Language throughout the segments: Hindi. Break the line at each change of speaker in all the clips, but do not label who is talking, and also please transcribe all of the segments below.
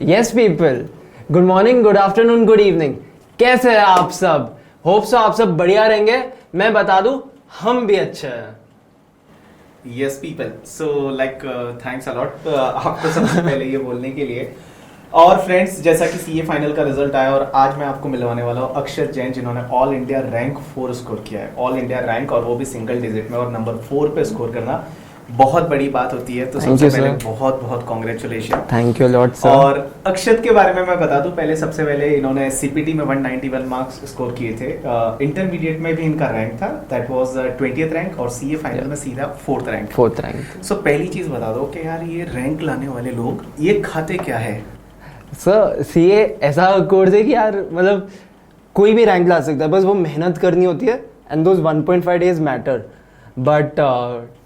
Yes people, good morning, good afternoon, good evening. कैसे हैं आप सब? होप सो आप सब बढ़िया रहेंगे। मैं बता दूं, हम भी अच्छे हैं।
Yes people, so like thanks a lot आपको सबसे पहले ये बोलने के लिए। और फ्रेंड्स, जैसा कि सीए फाइनल का रिजल्ट आया और आज मैं आपको मिलवाने वाला हूँ अक्षत जैन, जिन्होंने ऑल इंडिया रैंक 4 स्कोर किया है। ऑल इंडिया रैंक, और वो भी सिंगल डिजिट में, और नंबर 4 पे स्कोर करना बहुत बड़ी बात होती है। तो सबसे पहले बहुत बहुत congratulation.
Thank you lot sir.
और अक्षत के बारे में मैं बता दूं, पहले सबसे पहले इन्होंने सीपीटी में 191 मार्क्स स्कोर किए थे। इंटरमीडिएट में भी इनका रैंक था, दैट वाज 20th रैंक, और सीए फाइनल में सीधा 4th रैंक। सो पहली चीज बता दो कि यार ये रैंक लाने वाले लोग ये खाते क्या है?
सर सीए ऐसा कोर्स है कि यार मतलब कोई भी रैंक ला सकता है, बस वो मेहनत करनी होती है। And those 1.5 days matter. But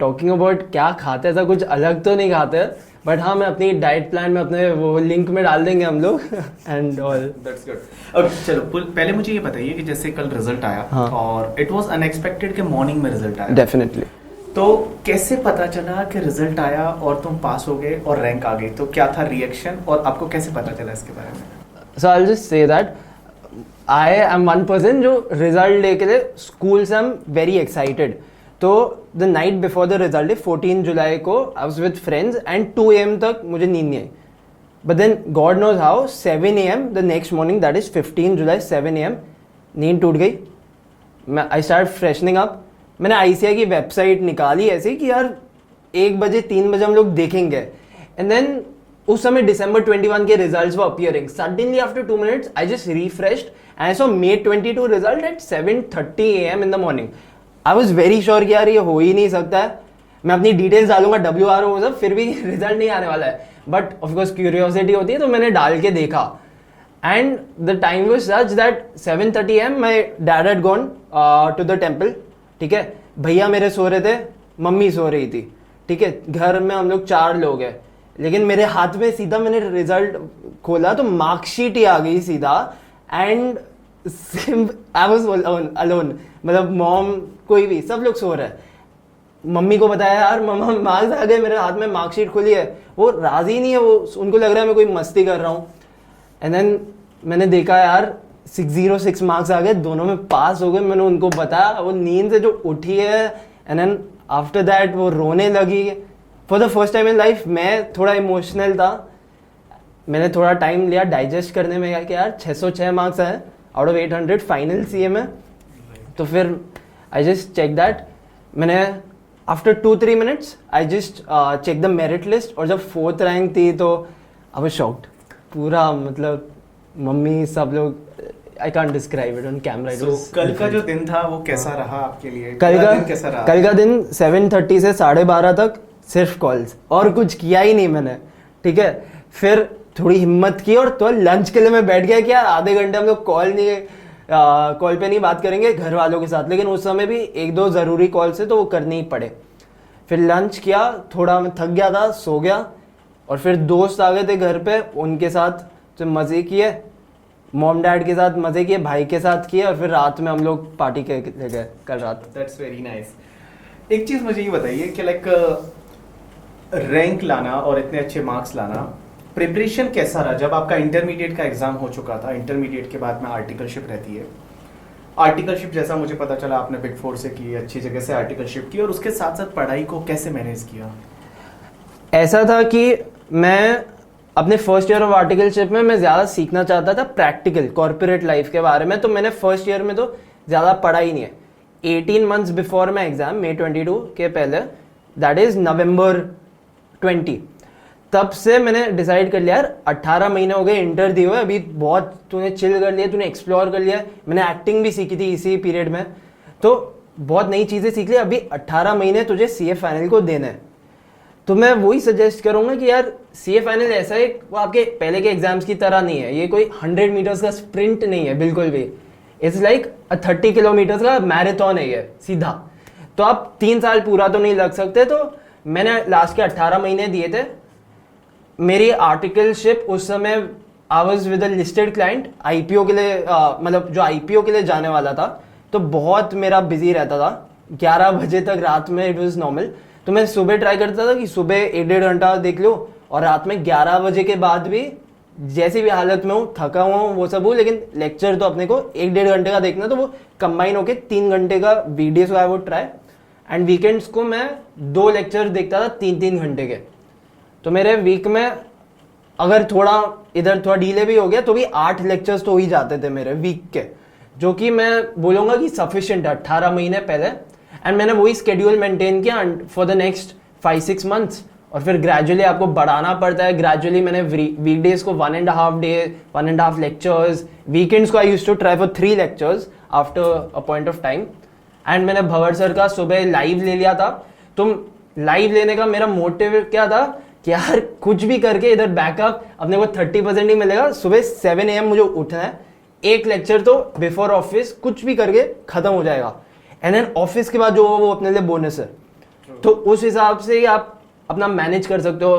talking about क्या खाते हैं, ऐसा कुछ अलग तो नहीं खाते हैं। बट हाँ, मैं अपनी डाइट प्लान में अपने वो लिंक में डाल देंगे हम लोग एंड ऑल।
That's good. अब चलो पहले मुझे ये बताइए कि जैसे कल रिजल्ट आया,
हाँ,
और इट वाज अनएक्सपेक्टेड कि मॉर्निंग में रिजल्ट आया।
डेफिनेटली।
तो कैसे पता चला कि रिजल्ट आया और तुम पास हो गए और रैंक आ गई? तो क्या था रिएक्शन, और आपको कैसे पता चला इसके बारे में?
So I will just say that I am one person जो रिजल्ट डे के लिए स्कूल से आई एम वेरी एक्साइटेड। तो the night before the result day 14 जुलाई को I was with friends and 2 AM तक मुझे नींद नहीं आई। But then God knows how 7 AM the next morning, that is 15 July 7 AM नींद टूट गई। मैं आई स्टार्ट फ्रेशनिंग अप। मैंने आईसीआई की वेबसाइट निकाली ऐसे कि यार 1 बजे 3 बजे हम लोग देखेंगे। एंड देन उस समय December 21 के results were appearing. Suddenly after 2 minutes I just refreshed and I saw May 22 result at 7:30 AM in the morning. I was very sure कि यार ये हो ही नहीं सकता है। मैं अपनी डिटेल्स डालूंगा WRO सब, फिर भी रिजल्ट नहीं आने वाला है। बट ऑफकोर्स क्यूरियोसिटी होती है, तो मैंने डाल के देखा। And the time was such that 7:30 AM my dad had gone to the temple. ठीक है, भैया मेरे सो रहे थे, मम्मी सो रही थी। ठीक है, घर में हम लोग 4 लोग हैं। लेकिन मेरे हाथ में सीधा मैंने रिजल्ट खोला तो मार्कशीट ही आ गई सीधा। एंड आई वाज अलोन, मतलब मॉम कोई भी सब लोग सो रहे हैं। मम्मी को बताया यार मम्मा मार्क्स आ गए, मेरे हाथ में मार्कशीट खुली है। वो राजी नहीं है, वो उनको लग रहा है मैं कोई मस्ती कर रहा हूँ। एंड देन मैंने देखा यार 606 मार्क्स आ गए, दोनों में पास हो गए। मैंने उनको बताया, वो नींद से जो उठी है। एंड देन आफ्टर दैट वो रोने लगी। For the first time in life मैं थोड़ा इमोशनल था। मैंने थोड़ा टाइम लिया डाइजेस्ट करने में कि यार 606 मार्क्स आए आउट ऑफ 800 फाइनल सीए में। तो फिर आई जस्ट चेक दैट। मैंने after 2-3 minutes I just check the merit list, और जब 4th रैंक थी तो आई वाज शॉक्ड। पूरा मतलब मम्मी सब लोग, I can't describe it on camera.
कल का जो दिन था वो कैसा रहा आपके लिए?
कल का दिन 7:30 से 12:30 तक सिर्फ कॉल्स, और कुछ किया ही नहीं मैंने। ठीक है, फिर थोड़ी हिम्मत की और तो लंच के लिए मैं बैठ गया कि यार आधे घंटे हम लोग कॉल पे नहीं बात करेंगे घर वालों के साथ। लेकिन उस समय भी 1-2 ज़रूरी कॉल से तो वो करने ही पड़े। फिर लंच किया, थोड़ा मैं थक गया था, सो गया। और फिर दोस्त आ गए थे घर पे, उनके साथ जो मज़े किए, मॉम डैड के साथ मज़े किए, भाई के साथ किए। और फिर रात में हम लोग पार्टी के ले गए कल रात।
That's very nice. एक चीज़ मुझे ये बताइए कि लाइक रैंक लाना और इतने अच्छे मार्क्स लाना, प्रिपरेशन कैसा रहा? जब आपका इंटरमीडिएट का एग्जाम हो चुका था, इंटरमीडिएट के बाद में आर्टिकलशिप रहती है। आर्टिकलशिप जैसा मुझे पता चला आपने बिग 4 से की, अच्छी जगह से आर्टिकलशिप की, और उसके साथ साथ पढ़ाई को कैसे मैनेज किया?
ऐसा था कि मैं अपने फर्स्ट ईयर ऑफ आर्टिकलशिप में मैं ज़्यादा सीखना चाहता था प्रैक्टिकल कॉर्पोरेट लाइफ के बारे में। तो मैंने फर्स्ट ईयर में तो ज़्यादा पढ़ा ही नहीं है। 18 months before my exam, May 22 के पहले, दैट इज़ November 20, तब से मैंने डिसाइड कर लिया यार 18 महीने हो गए इंटर दिए हुए, अभी बहुत तूने चिल कर लिया, तूने एक्सप्लोर कर लिया। मैंने एक्टिंग भी सीखी थी इसी पीरियड में, तो बहुत नई चीज़ें सीख ली। अभी 18 महीने तुझे सीए फाइनल को देना है। तो मैं वही सजेस्ट करूँगा कि यार सीए फाइनल ऐसा है, वो आपके पहले के एग्जाम्स की तरह नहीं है। ये कोई 100 मीटर्स का स्प्रिंट नहीं है बिल्कुल भी। इट्स लाइक 30 किलोमीटर्स का मैराथन है ये सीधा। तो आप 3 साल पूरा तो नहीं लग सकते। तो मैंने लास्ट के 18 महीने दिए थे। मेरी आर्टिकलशिप उस समय आई was with a listed client, IPO के लिए, मतलब जो आईपीओ के लिए जाने वाला था। तो बहुत मेरा बिजी रहता था, 11 बजे तक रात में इट वाज नॉर्मल। तो मैं सुबह ट्राई करता था कि सुबह 1-1.5 घंटा देख लो, और रात में 11 बजे के बाद भी जैसी भी हालत में हूँ, थका हुआ हूँ, वो सब हूँ, लेकिन लेक्चर तो अपने को 1-1.5 घंटे का देखना, तो वो कंबाइन होके 3 घंटे का video I would try. And weekends को मैं 2 लेक्चर देखता था 3-3 घंटे के। तो मेरे वीक में अगर थोड़ा इधर थोड़ा डीले भी हो गया तो भी 8 लेक्चर्स तो हो ही जाते थे मेरे वीक के, जो कि मैं बोलूँगा कि सफिशिएंट है 18 महीने पहले। एंड मैंने वही स्केड्यूल मेंटेन किया फॉर द नेक्स्ट 5-6 मंथ्स, और फिर ग्रेजुअली आपको बढ़ाना पड़ता है। ग्रेजुअली मैंने वीकडेज को 1.5 डे, 1.5 लेक्चर्स, वीकेंड्स को I used to try for 3 lectures after a point of time. And मैंने भंवर सर का सुबह लाइव ले लिया था। तो लाइव लेने का मेरा मोटिव क्या था कि यार कुछ भी करके इधर बैकअप अपने को 30% ही मिलेगा। सुबह 7 AM मुझे उठना है, 1 लेक्चर तो बिफोर ऑफिस कुछ भी करके खत्म हो जाएगा, एंड देन ऑफिस के बाद जो वो अपने लिए बोनस है। तो उस हिसाब से ही आप अपना मैनेज कर सकते हो।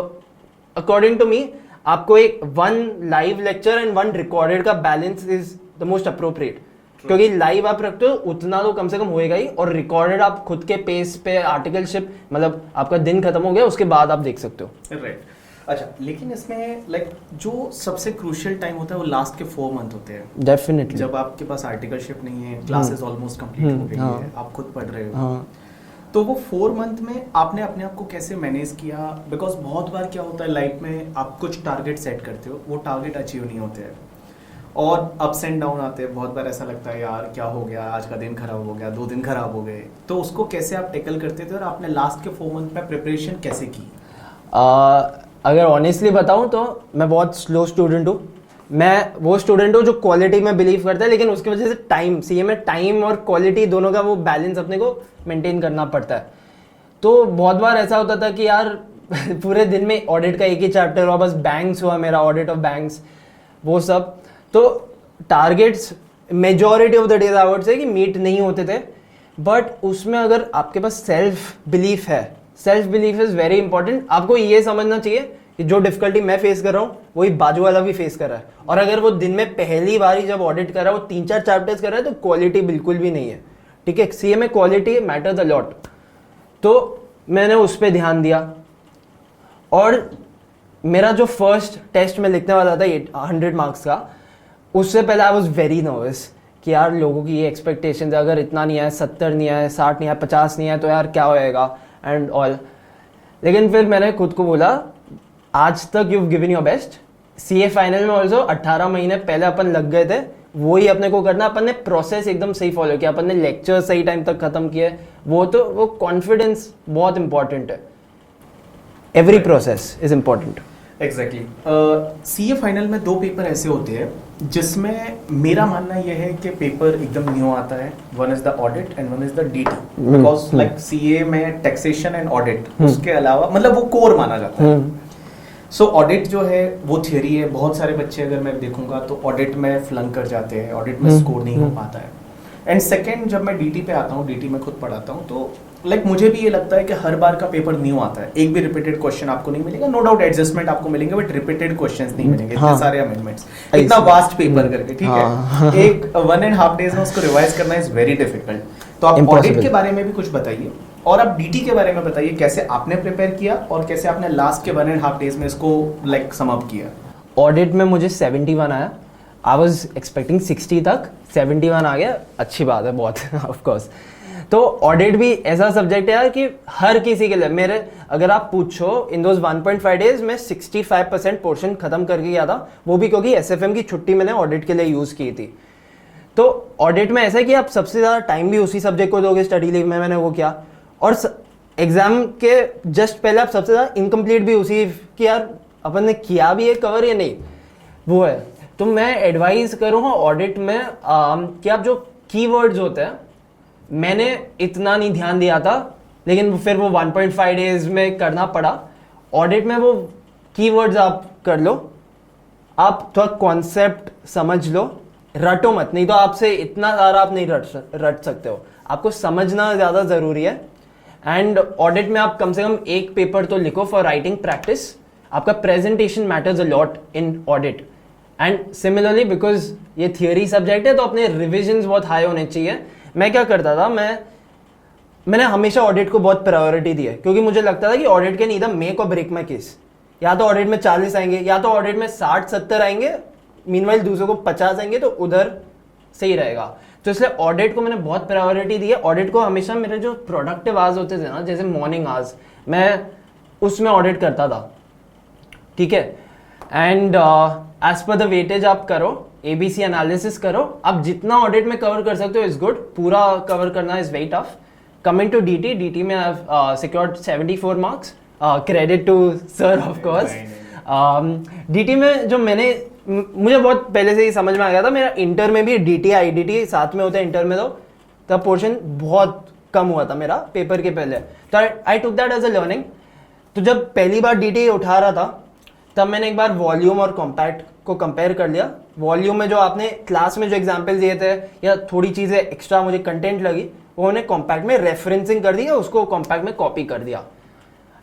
अकॉर्डिंग टू मी, आपको एक 1 लाइव लेक्चर एंड 1 रिकॉर्डेड का balance is the most appropriate, क्योंकि लाइव आप रखते हो उतना तो कम से कम होएगा ही, और रिकॉर्डेड आप खुद के पेस पे आर्टिकलशिप, मतलब आपका दिन खत्म हो गया उसके बाद आप देख सकते हो।
राइट। अच्छा, लेकिन इसमें लाइक जो सबसे क्रूशियल टाइम होता है वो लास्ट के 4 मंथ होते हैं।
डेफिनेटली।
जब आपके पास आर्टिकलशिप नहीं है, क्लासेस ऑलमोस्ट कंप्लीट हो गई है, आप खुद पढ़ रहे हो, तो वो 4 मंथ में आपने अपने आप को कैसे मैनेज किया? बिकॉज बहुत बार क्या होता है लाइफ में, आप कुछ टारगेट सेट करते हो, वो टारगेट अचीव नहीं होते हैं और अप्स एंड डाउन आते हैं। बहुत बार ऐसा लगता है यार क्या हो गया, आज का दिन खराब हो गया, 2 दिन खराब हो गए। तो उसको कैसे आप टैकल करते थे और आपने लास्ट के 4 मंथ में प्रिपरेशन कैसे की?
अगर ऑनेस्टली बताऊं तो मैं बहुत स्लो स्टूडेंट हूँ। मैं वो स्टूडेंट हूँ जो क्वालिटी में बिलीव करता है, लेकिन उसकी वजह से टाइम, सीए में टाइम और क्वालिटी दोनों का वो बैलेंस अपने को मेंटेन करना पड़ता है। तो बहुत बार ऐसा होता था कि यार पूरे दिन में ऑडिट का एक ही चैप्टर हुआ, बस बैंक्स हुआ मेरा, ऑडिट ऑफ बैंक्स, वो सब। तो targets majority of the days I would से कि मीट नहीं होते थे, बट उसमें अगर आपके पास सेल्फ बिलीफ है, self belief is very important. आपको ये समझना चाहिए कि जो डिफिकल्टी मैं फेस कर रहा हूँ वही बाजू वाला भी फेस कर रहा है, और अगर वो दिन में पहली बार ही जब ऑडिट कर रहा है वो 3-4 चैप्टर्स कर रहा है तो क्वालिटी बिल्कुल भी नहीं है। ठीक है, सीए में क्वालिटी मैटर्स अ लॉट। तो मैंने उस पर ध्यान दिया, और मेरा जो फर्स्ट टेस्ट में लिखने वाला था 100 मार्क्स का, उससे पहले आई वॉज वेरी नर्वस कि यार लोगों की ये एक्सपेक्टेशन है, अगर इतना नहीं आया, 70 नहीं आया, 60 नहीं आया, 50 नहीं आया तो यार क्या होएगा एंड ऑल। लेकिन फिर मैंने खुद को बोला आज तक you given your best. CA final में ऑल्सो 18 महीने पहले अपन लग गए थे, वो ही अपने को करना। अपन ने प्रोसेस एकदम सही फॉलो किया, अपन ने लेक्चर सही टाइम तक खत्म किए। वो कॉन्फिडेंस बहुत इंपॉर्टेंट है, every process is important.
Exactly. CA final में 2 पेपर ऐसे होते हैं जिसमें मेरा मानना यह है कि पेपर एकदम न्यू आता है। One is the audit and one is the DT, because like CA में टैक्सेशन एंड ऑडिट, उसके अलावा मतलब वो कोर माना जाता है। सो ऑडिट जो है वो थियरी है। बहुत सारे बच्चे अगर मैं देखूंगा तो ऑडिट में फ्लंक कर जाते हैं, ऑडिट में स्कोर नहीं हो पाता है। एंड सेकेंड, जब मैं डीटी पे आता हूँ, डीटी में खुद पढ़ाता हूँ, तो लाइक मुझे भी ये लगता है कि हर बार का पेपर न्यू आता है, एक भी रिपीटेड क्वेश्चन आपको नहीं मिलेगा। नो डाउट एडजस्टमेंट आपको मिलेंगे, बट रिपीटेड क्वेश्चंस नहीं मिलेंगे। इतने सारे अमेंडमेंट्स, इतना वास्ट पेपर करके, ठीक है, एक 1.5 डेज में उसको रिवाइज करना इज वेरी डिफिकल्ट। तो आप ऑडिट के बारे में भी कुछ बताइए, और आप डीटी के बारे में बताइए, कैसे आपने प्रिपेयर किया और कैसे आपने लास्ट के 1.5 डेज में इसको लाइक सम अप किया।
ऑडिट में मुझे 71 आया, आई वाज एक्सपेक्टिंग 60 तक, 71 आ गया, अच्छी बात है बहुत ऑफ कोर्स। तो ऑडिट भी ऐसा सब्जेक्ट है यार कि हर किसी के लिए, मेरे अगर आप पूछो इन दोज 1.5 डेज में 65% पोर्शन खत्म करके गया था, वो भी क्योंकि एसएफएम की छुट्टी मैंने ऑडिट के लिए यूज की थी। तो ऑडिट में ऐसा है कि आप सबसे ज़्यादा टाइम भी उसी सब्जेक्ट को दोगे, स्टडी लीव में मैंने वो किया, और एग्जाम के जस्ट पहले आप सबसे ज़्यादा इनकम्प्लीट भी उसी कि यार अपन ने किया भी है कवर या नहीं, वो है। तो मैं एडवाइस करूँगा ऑडिट में कि आप जो कीवर्ड्स होते हैं, मैंने इतना नहीं ध्यान दिया था, लेकिन फिर वो 1.5 डेज में करना पड़ा। ऑडिट में वो कीवर्ड्स आप कर लो, आप थोड़ा कॉन्सेप्ट समझ लो, रटो मत, नहीं तो आपसे इतना सारा आप नहीं रट सकते हो, आपको समझना ज़्यादा ज़रूरी है। एंड ऑडिट में आप कम से कम एक पेपर तो लिखो फॉर राइटिंग प्रैक्टिस। आपका presentation matters a lot in audit. And similarly because ये थियोरी सब्जेक्ट है तो अपने रिविजन्स बहुत हाई होने चाहिए। मैं क्या करता था, मैंने हमेशा ऑडिट को बहुत प्रायोरिटी दी है, क्योंकि मुझे लगता था कि ऑडिट कैन ईदर मेक और ब्रेक माय केस, या तो ऑडिट में 40 आएंगे या तो ऑडिट में 60-70 आएंगे, मीनवाइल दूसरों को 50 आएंगे, तो उधर सही रहेगा। तो इसलिए ऑडिट को मैंने बहुत प्रायोरिटी दी है। ऑडिट को हमेशा मेरे जो प्रोडक्टिव आवर्स होते थे ना, जैसे मॉर्निंग आवर्स, मैं उसमें ऑडिट करता था, ठीक है। And as per the weightage आप करो, ABC एनालिसिस करो, आप जितना ऑडिट में कवर कर सकते हो इज गुड, पूरा कवर करना is very tough. Coming to DT में I have secured 74 marks, credit to sir of course. DT में जो मुझे बहुत पहले से ही समझ में आ गया था, मेरा इंटर में भी DT IDT साथ में होता है इंटर में, तो तब पोर्शन बहुत कम हुआ था मेरा पेपर के पहले, तो I took that as a learning. तो जब पहली बार DT उठा रहा था तब मैंने एक बार वॉल्यूम और कॉम्पैक्ट को कंपेयर कर लिया। वॉल्यूम में जो आपने क्लास में जो एग्जाम्पल दिए थे या थोड़ी चीज़ें एक्स्ट्रा मुझे कंटेंट लगी, वो उन्हें कॉम्पैक्ट में रेफरेंसिंग कर दिया, उसको कॉम्पैक्ट में कॉपी कर दिया।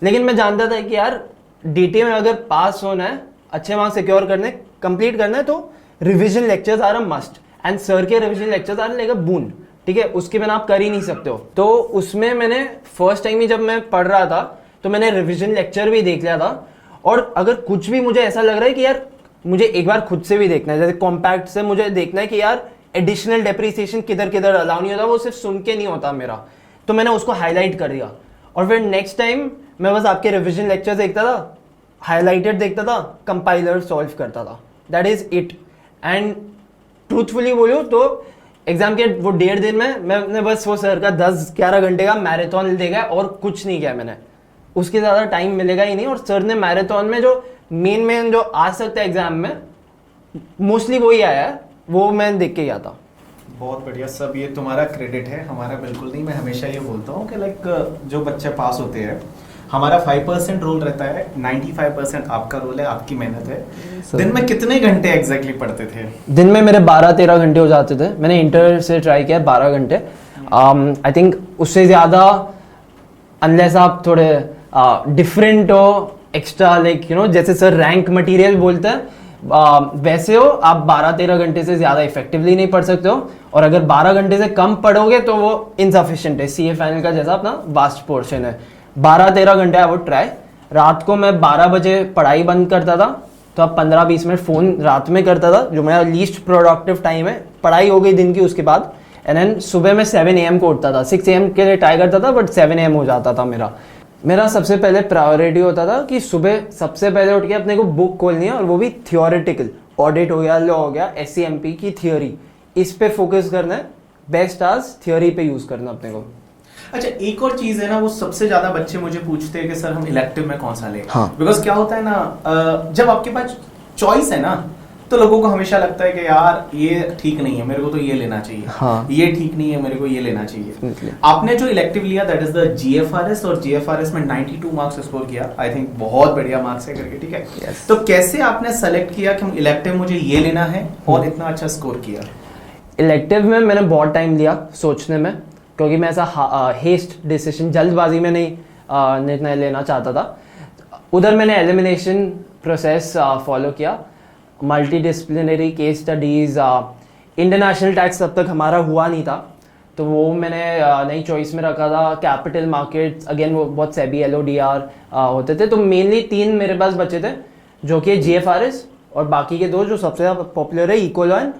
लेकिन मैं जानता था कि यार DT में अगर पास होना है, अच्छे मार्क्स सिक्योर करने, कंप्लीट करना है, तो revision lectures are a must, and sir के revision lectures are like a boon, ठीक है, उसके बिना आप कर ही नहीं सकते हो। तो उसमें मैंने फर्स्ट टाइम ही जब मैं पढ़ रहा था तो मैंने रिविजन लेक्चर भी देख लिया था, और अगर कुछ भी मुझे ऐसा लग रहा है कि यार मुझे एक बार खुद से भी देखना है, जैसे कॉम्पैक्ट से मुझे देखना है कि यार एडिशनल डेप्रिसिएशन किधर किधर अलाउ नहीं होता, वो सिर्फ सुन के नहीं होता मेरा, तो मैंने उसको हाईलाइट कर दिया। और फिर नेक्स्ट टाइम मैं बस आपके रिविजन लेक्चर देखता था, हाईलाइटेड देखता था, कंपाइलर सॉल्व करता था, that is it. And truthfully बोलूँ तो एग्जाम के वो 1.5 दिन में मैंने बस वो सर का 10-11 घंटे का मैराथन देखा है और कुछ नहीं किया मैंने, उसके ज़्यादा टाइम मिलेगा ही नहीं। और सर ने मैराथन में जो मेन जो आ सकता है एग्जाम में, मोस्टली वही आया है, वो मैं देख के गया था।
बहुत बढ़िया, सब ये तुम्हारा क्रेडिट है, हमारा बिल्कुल नहीं। मैं हमेशा ये बोलता हूँ कि लाइक जो बच्चे पास होते हैं, हमारा 5% रोल रहता है, 95% आपका रोल है, आपकी मेहनत है। दिन में कितने घंटे एग्जैक्टली पढ़ते थे?
दिन में मेरे 12-13 घंटे हो जाते थे। मैंने इंटर से ट्राई किया 12 घंटे, आई थिंक उससे ज़्यादा अनलेस आप थोड़े डिफरेंट हो, एक्स्ट्रा लाइक यू नो, जैसे सर रैंक मटेरियल बोलते हैं वैसे हो, आप 12-13 घंटे से ज़्यादा इफेक्टिवली नहीं पढ़ सकते हो। और अगर 12 घंटे से कम पढ़ोगे तो वो इनसफिशिएंट है, CA फाइनल का जैसा अपना वास्ट पोर्शन है। 12-13 घंटे आई वुड ट्राई। रात को मैं 12 बजे पढ़ाई बंद करता था, तो अब 15-20 मिनट फ़ोन रात में करता था, जो मेरा लीस्ट प्रोडक्टिव टाइम है। पढ़ाई हो गई दिन की उसके बाद, एंड देन सुबह में 7 AM को उठता था। 6 AM के लिए ट्राई करता था, बट 7 AM हो जाता था मेरा सबसे पहले प्रायोरिटी होता था कि सुबह सबसे पहले उठ के अपने को बुक खोलनी है, और वो भी थियोरेटिकल, ऑडिट हो गया, लॉ हो गया, SCMP की थियोरी, इस पे फोकस करना है। बेस्ट आज थियोरी पे यूज करना अपने को।
अच्छा, एक और चीज है ना, वो सबसे ज्यादा बच्चे मुझे पूछते हैं कि सर हम इलेक्टिव में कौन सा लें।
हाँ।
बिकॉज क्या होता है ना, जब आपके पास चॉइस है ना, तो लोगों को हमेशा लगता है कि यार ये ठीक नहीं है, मेरे को तो ये लेना चाहिए।
हाँ।
ये ठीक नहीं है, मेरे को ये लेना चाहिए। आपने जो इलेक्टिव लिया दैट इज द GFRS, और GFRS में 92 मार्क्स स्कोर किया, आई थिंक बहुत बढ़िया मार्क्स है करके, ठीक है।
Yes.
तो कैसे आपने सेलेक्ट किया कि इलेक्टिव मुझे ये लेना है और इतना अच्छा स्कोर किया?
इलेक्टिव में मैंने बहुत टाइम लिया सोचने में, क्योंकि मैं ऐसा हेस्ट डिसीजन, जल्दबाजी में नहीं निर्णय लेना चाहता था। उधर मैंने एलिमिनेशन प्रोसेस फॉलो किया, multi disciplinary case studies, international tax तब तक हमारा हुआ नहीं था, तो वो मैंने नई चॉइस में रखा था। कैपिटल मार्केट्स, अगेन वो बहुत सेबी LODR होते थे, तो मेनली 3 मेरे पास बचे थे, जो कि GFRS, और बाकी के 2 जो सबसे ज़्यादा पॉपुलर है, eco law and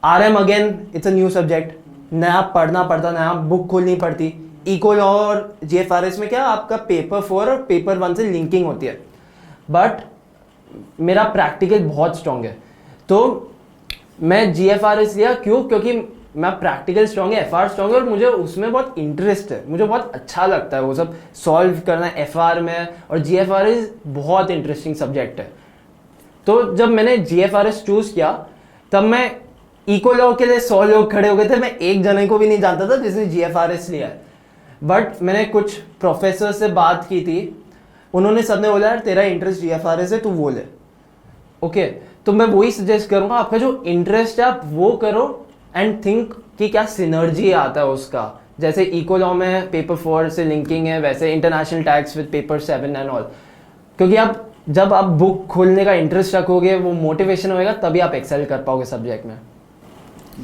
RM again it's a new subject, नया पढ़ना पड़ता, नया बुक खोलनी पड़ती। इको लॉ और GFRS में क्या आपका पेपर 4 और पेपर 1 से लिंकिंग होती है, बट मेरा प्रैक्टिकल बहुत स्ट्रॉन्ग है, तो मैं GFRS लिया। क्यों? क्योंकि मैं प्रैक्टिकल स्ट्रॉन्ग है, FR स्ट्रॉन्ग है, और मुझे उसमें बहुत इंटरेस्ट है, मुझे बहुत अच्छा लगता है वो सब सॉल्व करना FR में, और GFRS बहुत इंटरेस्टिंग सब्जेक्ट है। तो जब मैंने GFRS चूज किया, तब मैं इको लॉ के लिए 100 लोग खड़े हो गए थे, मैं एक जने को भी नहीं जानता था जिसने GFRS लिया है। बट मैंने कुछ प्रोफेसर से बात की थी, उन्होंने सबने बोला यार तेरा इंटरेस्ट GFRS है, तू वो ले। ओके, तो मैं वही सजेस्ट करूंगा, आपका जो इंटरेस्ट है आप वो करो, एंड थिंक कि क्या सिनर्जी आता है उसका। जैसे इको लॉ में पेपर 4 से लिंकिंग है, वैसे international tax with paper 7 and all. क्योंकि आप जब आप बुक खोलने का इंटरेस्ट रखोगे, वो मोटिवेशन होएगा, तभी आप एक्सेल कर पाओगे सब्जेक्ट में।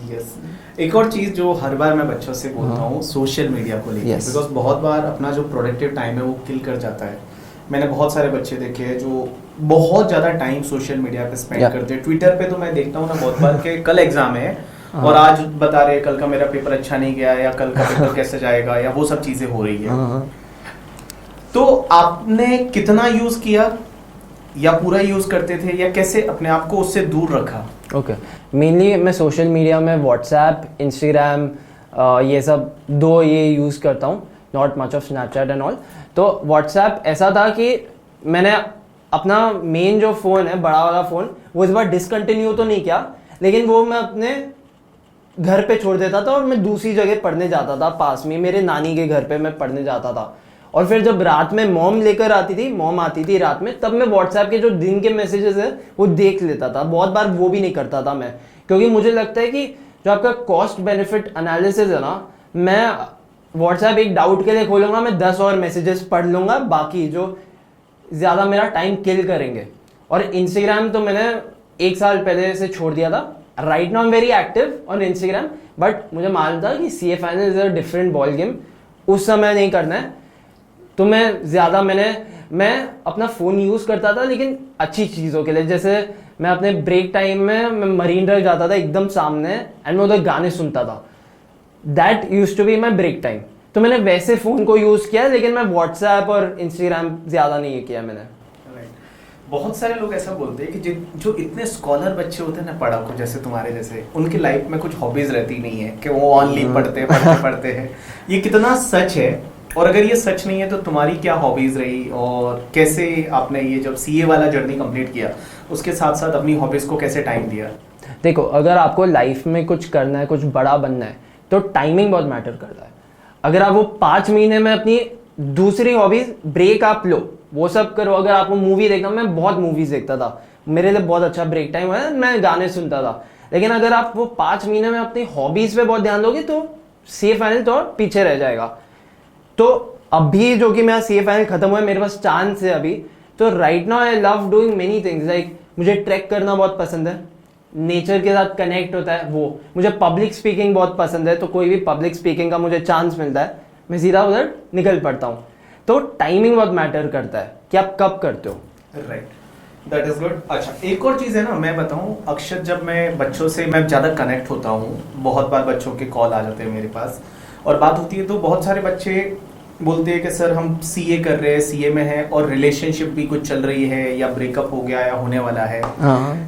यस। एक और चीज जो हर बार मैं बच्चों से बोलता हूँ, सोशल मीडिया को लेकर, बिकॉज बहुत बार अपना जो प्रोडक्टिव टाइम है वो किल कर जाता है। मैंने बहुत सारे बच्चे देखे हैं जो बहुत ज़्यादा टाइम सोशल मीडिया पे स्पेंड करते हैं। ट्विटर पे तो मैं देखता हूँ ना बहुत बार कि कल एग्जाम है और आज बता रहे कल का मेरा पेपर अच्छा नहीं गया या कल का पेपर कैसे जाएगा या वो सब चीज़ें हो रही है। तो आपने कितना यूज़ किया या पूरा यूज़ करते थे या कैसे अपने आप को उससे दूर रखा?
ओके, मेनली मैं सोशल मीडिया में व्हाट्सएप, इंस्टाग्राम, ये सब दो ये यूज़ करता हूँ, not much of Snapchat and all. तो व्हाट्सएप ऐसा था कि मैंने अपना मेन जो फ़ोन है, बड़ा वाला फ़ोन, वो इस बार डिसकंटिन्यू तो नहीं किया, लेकिन वो मैं अपने घर पे छोड़ देता था और मैं दूसरी जगह पढ़ने जाता था, पास में मेरे नानी के घर पे मैं पढ़ने जाता था। और फिर जब रात में मॉम लेकर आती थी, मॉम आती थी रात में, तब मैं व्हाट्सएप के जो दिन के मैसेजेस है वो देख लेता था। बहुत बार वो भी नहीं करता था मैं, क्योंकि मुझे लगता है कि जो आपका कॉस्ट बेनिफिट एनालिसिस है ना, मैं व्हाट्सएप एक डाउट के लिए खोलूंगा, मैं 10 और मैसेजेस पढ़ लूंगा, बाकी जो ज़्यादा मेरा टाइम किल करेंगे। और इंस्टाग्राम तो मैंने 1 साल पहले से छोड़ दिया था। राइट नाउ आई एम very active on Instagram, but मुझे मालूम था कि CA final is a different ball game, उस समय नहीं करना है। तो मैं अपना फ़ोन यूज़ करता था, लेकिन अच्छी चीज़ों के लिए। जैसे मैं अपने ब्रेक टाइम में मैं मरीन ड्राइव जाता था एकदम सामने, एंड मैं उधर गाने सुनता था। That use to be my break time. तो मैंने वैसे फ़ोन को यूज़ किया, लेकिन मैं व्हाट्सएप और इंस्टाग्राम ज़्यादा नहीं किया मैंने।
बहुत सारे लोग ऐसा बोलते हैं कि जो इतने स्कॉलर बच्चे होते हैं ना, पढ़ाकू जैसे तुम्हारे जैसे, उनकी लाइफ में कुछ हॉबीज रहती नहीं है कि वो ऑनली पढ़ते हैं। ये कितना सच है? और अगर ये सच नहीं है तो तुम्हारी क्या हॉबीज रही और कैसे आपने ये जब CA वाला जर्नी कंप्लीट किया उसके साथ साथ अपनी हॉबीज को कैसे टाइम दिया?
देखो, अगर आपको लाइफ में कुछ करना है, कुछ बड़ा बनना है, तो टाइमिंग बहुत मैटर करता है। अगर आप वो 5 महीने में अपनी दूसरी हॉबीज ब्रेक आप लो, वो सब करो। अगर आपको मूवी देखना, मैं बहुत मूवीज देखता था, मेरे लिए बहुत अच्छा ब्रेक टाइम है, मैं गाने सुनता था। लेकिन अगर आप वो 5 महीने में अपनी हॉबीज पे बहुत ध्यान दोगे तो CA फाइनल तो और पीछे रह जाएगा। तो अभी जो कि मेरा CA फाइनल खत्म हुआ है, मेरे पास चांस है अभी, तो right now I love doing many things. Like मुझे ट्रैक करना बहुत पसंद है, नेचर के साथ कनेक्ट होता है वो। मुझे पब्लिक स्पीकिंग बहुत पसंद है, तो कोई भी पब्लिक स्पीकिंग का मुझे चांस मिलता है, मैं सीधा उधर निकल पड़ता हूँ। तो टाइमिंग बहुत मैटर करता है कि आप कब करते हो।
Right, that is good. अच्छा, एक और चीज़ है ना, मैं बताऊँ अक्षर, जब मैं बच्चों से मैं ज़्यादा कनेक्ट होता हूँ, बहुत बार बच्चों के कॉल आ जाते हैं मेरे पास और बात होती है, तो बहुत सारे बच्चे बोलते हैं कि सर हम CA कर रहे हैं, CA में है और रिलेशनशिप भी कुछ चल रही है या ब्रेकअप हो गया या होने वाला है।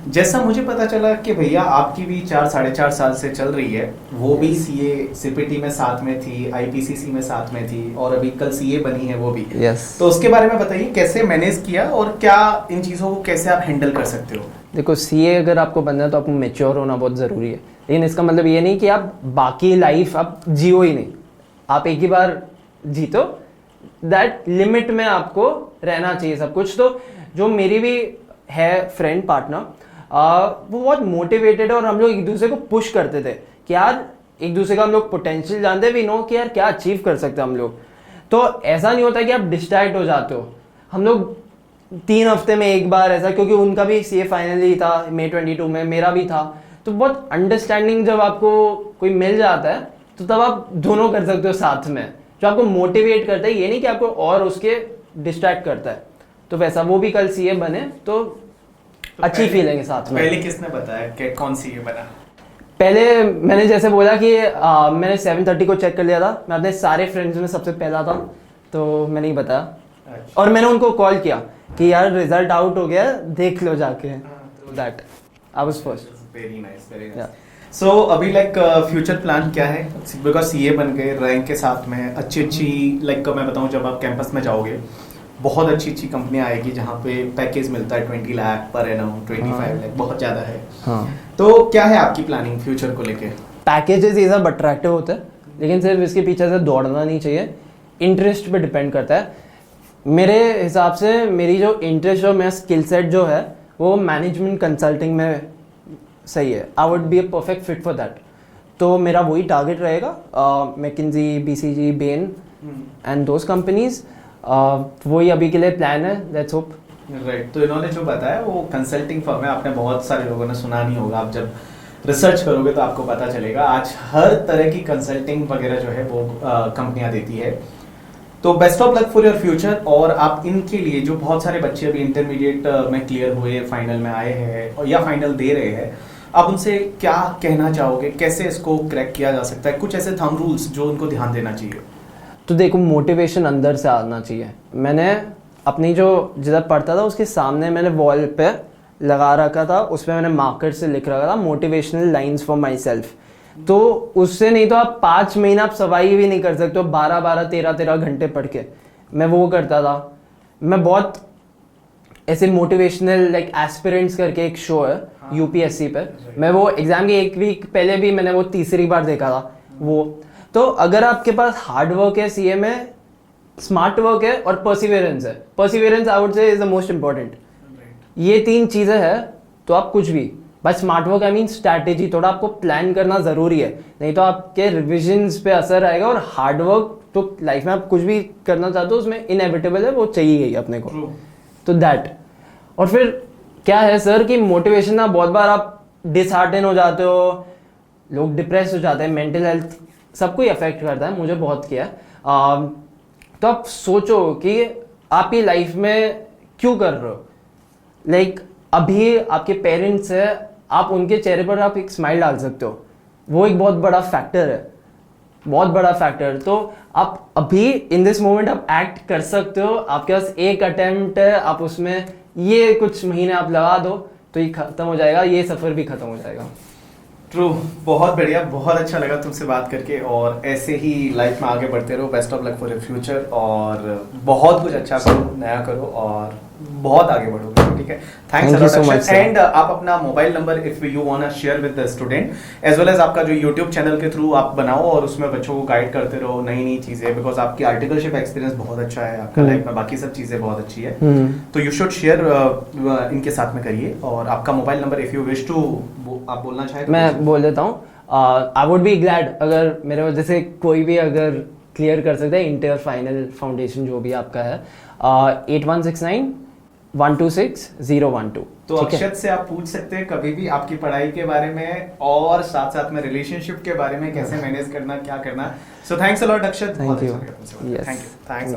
जैसा मुझे पता चला कि भैया आपकी भी 4-4.5 साल से चल रही है, वो भी CA CPT में साथ में थी, IPCC में साथ में थी और अभी कल CA बनी है वो भी। तो उसके बारे में बताइए, कैसे मैनेज किया और क्या इन चीज़ों को कैसे आप हैंडल कर सकते हो?
देखो, CA अगर आपको बनना है तो आपको मेच्योर होना बहुत ज़रूरी है, लेकिन इसका मतलब ये नहीं कि आप बाकी लाइफ आप जियो ही नहीं, आप एक ही बार जीतो। दैट लिमिट में आपको रहना चाहिए सब कुछ। तो जो मेरी भी है फ्रेंड पार्टनर, वो बहुत मोटिवेटेड है और हम लोग एक दूसरे को पुश करते थे कि यार एक दूसरे का हम लोग पोटेंशियल जानते, वी नो कि यार क्या अचीव कर सकते हैं हम लोग। तो ऐसा नहीं होता कि आप डिस्ट्रैक्ट हो जाते हो। हम लोग 3 हफ्ते में एक बार ऐसा, क्योंकि उनका भी CA फाइनल ही था May 22 में, मेरा भी था, तो बहुत अंडरस्टैंडिंग जब आपको कोई मिल जाता है तो तब आप दोनों कर सकते हो साथ में, जो आपको मोटिवेट करता है, ये नहीं कि आपको और उसके डिस्ट्रैक्ट करता है। तो वैसा वो भी कल CA बने तो अच्छी फीलिंग है साथ में।
पहले किसने बताया कि कौन CA बना?
पहले मैंने जैसे बोला कि मैंने 7:30 को चेक कर लिया था, मैं अपने सारे फ्रेंड्स में सबसे पहला था, तो मैंने ही बताया।
अच्छा।
और मैंने उनको कॉल किया कि यार रिजल्ट आउट हो गया, देख लो जाके। That I was first.
Very nice, very nice. So अभी लाइक फ्यूचर प्लान क्या है? बिकॉज CA बन गए, रैंक के साथ में अच्छी लाइक मैं बताऊं, जब आप कैंपस में जाओगे बहुत अच्छी कंपनियां आएगी जहाँ पे पैकेज मिलता है 20 लाख पर एनम, 25 लाख, बहुत ज़्यादा है।
हाँ, तो
क्या है आपकी प्लानिंग फ्यूचर को लेके?
पैकेजेस ये सब अट्रैक्टिव होते हैं, लेकिन सिर्फ इसके पीछे से दौड़ना नहीं चाहिए, इंटरेस्ट पे डिपेंड करता है। मेरे हिसाब से मेरी जो इंटरेस्ट और मेरा स्किल सेट जो है वो मैनेजमेंट कंसल्टिंग में सही है। I would be a perfect fit for that. तो मेरा वही टारगेट रहेगा, McKinsey, BCG, Ben and those companies. वही अभी के लिए प्लान है, लेट्स होप।
राइट, तो इन्होंने जो बताया वो कंसल्टिंग फर्म है, आपने बहुत सारे लोगों ने सुना नहीं होगा, आप जब रिसर्च करोगे तो आपको पता चलेगा। आज हर तरह की कंसल्टिंग वगैरह जो है वो कंपनियां देती है। तो best of luck for your future. और आप इनके लिए जो बहुत सारे बच्चे अभी इंटरमीडिएट में क्लियर हुए, फाइनल में आए हैं और या फाइनल दे रहे हैं, आप उनसे क्या कहना चाहोगे, कैसे इसको क्रैक किया जा सकता है, कुछ ऐसे थंब रूल्स जो उनको ध्यान देना चाहिए?
तो देखो, मोटिवेशन अंदर से आना चाहिए। मैंने अपनी जो जिधर पढ़ता था उसके सामने मैंने वॉल पे लगा रखा था, उस पर मैंने मार्कर से लिख रखा था motivational lines for my self. तो उससे नहीं तो आप 5 महीना आप सवाई भी नहीं कर सकते हो 12-12, 13-13 घंटे पढ़ के। मैं वो करता था। मैं बहुत ऐसे मोटिवेशनल लाइक एस्पिरेंट्स करके एक शो है यूपीएससी पे, मैं वो एग्जाम की 1 वीक पहले भी मैंने वो तीसरी बार देखा था वो। तो अगर आपके पास हार्ड वर्क है सीए में, स्मार्ट वर्क है और परसिवियरेंस है, perseverance I would say is the most important. ये 3 चीजें हैं तो आप कुछ भी, by smart work I mean strategy, थोड़ा आपको प्लान करना जरूरी है, नहीं तो आपके रिविजन्स पे असर आएगा। और हार्ड वर्क तो लाइफ में आप कुछ भी करना चाहते हो उसमें इनएविटेबल है, वो चाहिए ही अपने को। तो दैट। और फिर क्या है सर कि मोटिवेशन ना बहुत बार आप डिसहार्टन हो जाते हो, लोग डिप्रेस हो जाते हैं, मेंटल हेल्थ सबको ही अफेक्ट करता है, मुझे बहुत किया। तो आप सोचो कि आप ये लाइफ में क्यों कर रहे हो। लाइक अभी आपके पेरेंट्स है, आप उनके चेहरे पर आप एक स्माइल डाल सकते हो, वो एक बहुत बड़ा फैक्टर है, बहुत बड़ा फैक्टर। तो आप अभी इन दिस मोमेंट आप एक्ट कर सकते हो, आपके पास एक अटेम्प्ट है, आप उसमें ये कुछ महीने आप लगा दो तो ये खत्म हो जाएगा, ये सफर भी खत्म हो जाएगा।
ट्रू, बहुत बढ़िया, बहुत अच्छा लगा तुमसे बात करके, और ऐसे ही लाइफ में आगे बढ़ते रहो। Best of luck for your future, और बहुत कुछ अच्छा करो, नया करो और बहुत आगे बढ़ोगे, ठीक है? Thanks a lot Akshat. And आप अपना mobile number if you want to share with the student as well as आपका जो यूट्यूब चैनल के थ्रू आप बनाओ और उसमें बच्चों को गाइड करते रहो नई नई चीजें, बिकॉज आपकी आर्टिकलशिप एक्सपीरियंस बहुत अच्छा है, आपका लाइफ में बाकी सब चीजें बहुत अच्छी है, तो यू शुड शेयर इनके साथ में करिए। और आपका mobile number if you wish to, आप बोलना चाहे तो
मैं बोल देता हूँ। आई वुड बी ग्लैड अगर मेरे वजह से कोई भी अगर क्लियर कर सकता है इंटर फाइनल फाउंडेशन जो भी आपका है, 8169126012।
तो अक्षत से आप पूछ सकते हैं कभी भी आपकी पढ़ाई के बारे में और साथ साथ में रिलेशनशिप के बारे में, कैसे मैनेज करना, क्या करना। So thanks a lot Akshat.
Thank you.
Thank you.